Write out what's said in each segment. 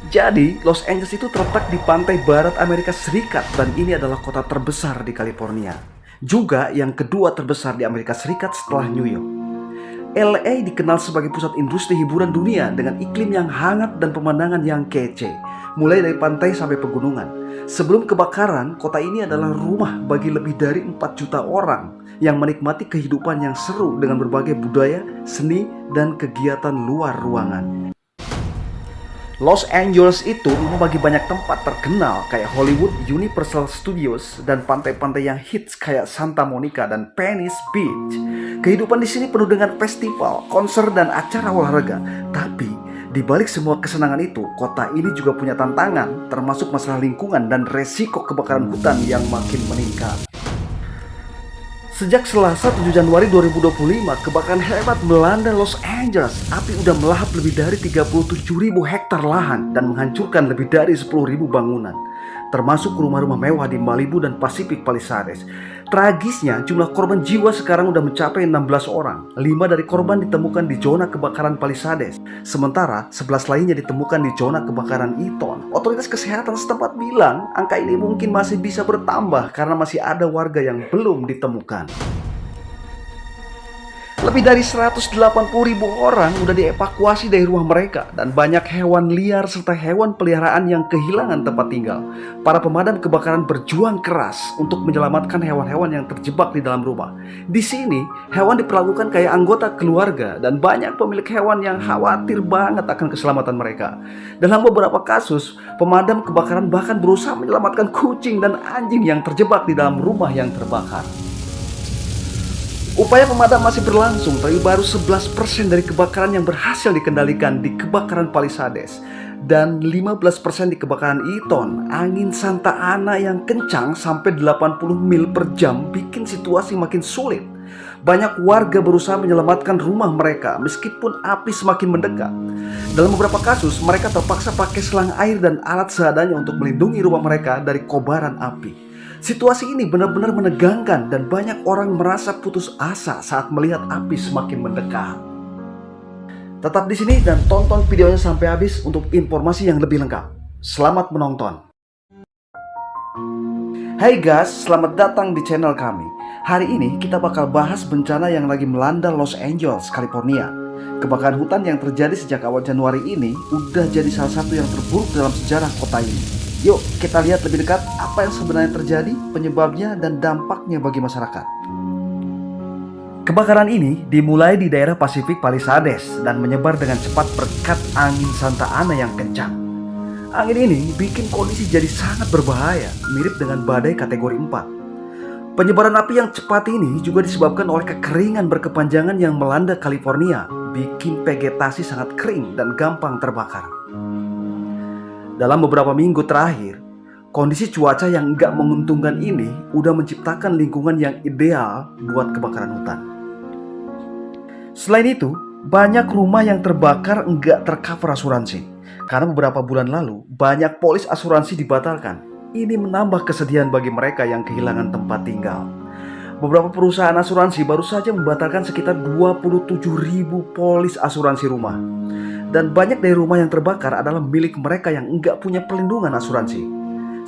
Jadi, Los Angeles itu terletak di pantai barat Amerika Serikat dan ini adalah kota terbesar di California. Juga yang kedua terbesar di Amerika Serikat setelah New York. LA dikenal sebagai pusat industri hiburan dunia dengan iklim yang hangat dan pemandangan yang kece, mulai dari pantai sampai pegunungan. Sebelum kebakaran, kota ini adalah rumah bagi lebih dari 4 juta orang yang menikmati kehidupan yang seru dengan berbagai budaya, seni, dan kegiatan luar ruangan. Los Angeles itu rumah bagi banyak tempat terkenal kayak Hollywood, Universal Studios, dan pantai-pantai yang hits kayak Santa Monica dan Venice Beach. Kehidupan di sini penuh dengan festival, konser, dan acara olahraga. Tapi di balik semua kesenangan itu, kota ini juga punya tantangan, termasuk masalah lingkungan dan resiko kebakaran hutan yang makin meningkat. Sejak Selasa 7 Januari 2025, kebakaran hebat melanda Los Angeles. Api udah melahap lebih dari 37.000 hektar lahan dan menghancurkan lebih dari 10.000 bangunan, termasuk rumah-rumah mewah di Malibu dan Pacific Palisades. Tragisnya, jumlah korban jiwa sekarang udah mencapai 16 orang. 5 dari korban ditemukan di zona kebakaran Palisades, sementara 11 lainnya ditemukan di zona kebakaran Eaton. Otoritas kesehatan setempat bilang angka ini mungkin masih bisa bertambah karena masih ada warga yang belum ditemukan. Lebih dari 180.000 orang udah dievakuasi dari rumah mereka dan banyak hewan liar serta hewan peliharaan yang kehilangan tempat tinggal. Para pemadam kebakaran berjuang keras untuk menyelamatkan hewan-hewan yang terjebak di dalam rumah. Di sini, hewan diperlakukan kayak anggota keluarga dan banyak pemilik hewan yang khawatir banget akan keselamatan mereka. Dalam beberapa kasus, pemadam kebakaran bahkan berusaha menyelamatkan kucing dan anjing yang terjebak di dalam rumah yang terbakar. Upaya pemadam masih berlangsung, tapi baru 11% dari kebakaran yang berhasil dikendalikan di kebakaran Palisades dan 15% di kebakaran Eaton. Angin Santa Ana yang kencang sampai 80 mil per jam bikin situasi makin sulit. Banyak warga berusaha menyelamatkan rumah mereka meskipun api semakin mendekat. Dalam beberapa kasus, mereka terpaksa pakai selang air dan alat seadanya untuk melindungi rumah mereka dari kobaran api. Situasi ini benar-benar menegangkan dan banyak orang merasa putus asa saat melihat api semakin mendekat. Tetap di sini dan tonton videonya sampai habis untuk informasi yang lebih lengkap. Selamat menonton. Hai guys, selamat datang di channel kami. Hari ini kita bakal bahas bencana yang lagi melanda Los Angeles, California. Kebakaran hutan yang terjadi sejak awal Januari ini udah jadi salah satu yang terburuk dalam sejarah kota ini. Yuk kita lihat lebih dekat apa yang sebenarnya terjadi, penyebabnya, dan dampaknya bagi masyarakat. Kebakaran ini dimulai di daerah Pacific Palisades dan menyebar dengan cepat berkat angin Santa Ana yang kencang. Angin ini bikin kondisi jadi sangat berbahaya, mirip dengan badai kategori 4. Penyebaran api yang cepat ini juga disebabkan oleh kekeringan berkepanjangan yang melanda California, bikin vegetasi sangat kering dan gampang terbakar. Dalam beberapa minggu terakhir, kondisi cuaca yang enggak menguntungkan ini udah menciptakan lingkungan yang ideal buat kebakaran hutan. Selain itu, banyak rumah yang terbakar enggak tercover asuransi. Karena beberapa bulan lalu, banyak polis asuransi dibatalkan. Ini menambah kesedihan bagi mereka yang kehilangan tempat tinggal. Beberapa perusahaan asuransi baru saja membatalkan sekitar 27.000 polis asuransi rumah. Dan banyak dari rumah yang terbakar adalah milik mereka yang enggak punya perlindungan asuransi.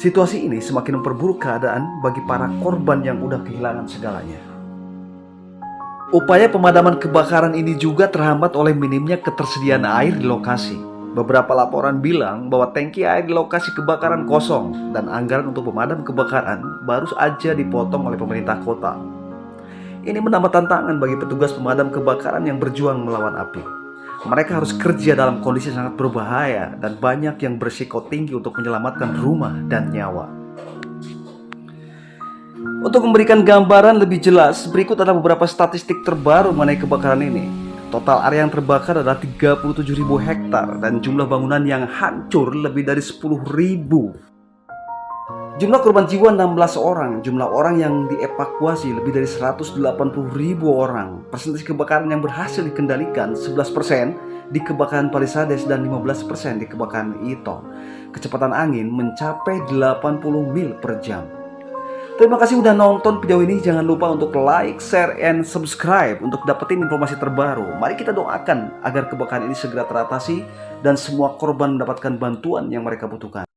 Situasi ini semakin memperburuk keadaan bagi para korban yang udah kehilangan segalanya. Upaya pemadaman kebakaran ini juga terhambat oleh minimnya ketersediaan air di lokasi. Beberapa laporan bilang bahwa tangki air di lokasi kebakaran kosong dan anggaran untuk pemadam kebakaran baru saja dipotong oleh pemerintah kota. Ini menambah tantangan bagi petugas pemadam kebakaran yang berjuang melawan api. Mereka harus kerja dalam kondisi sangat berbahaya dan banyak yang berisiko tinggi untuk menyelamatkan rumah dan nyawa. Untuk memberikan gambaran lebih jelas, berikut adalah beberapa statistik terbaru mengenai kebakaran ini. Total area yang terbakar adalah 37.000 hektar dan jumlah bangunan yang hancur lebih dari 10.000. Jumlah korban jiwa 16 orang, jumlah orang yang dievakuasi lebih dari 180.000 orang. Persentase kebakaran yang berhasil dikendalikan 11% di kebakaran Palisades dan 15% di kebakaran Eaton. Kecepatan angin mencapai 80 mil per jam. Terima kasih udah nonton video ini. Jangan lupa untuk like, share, and subscribe untuk dapetin informasi terbaru. Mari kita doakan agar kebakaran ini segera teratasi dan semua korban mendapatkan bantuan yang mereka butuhkan.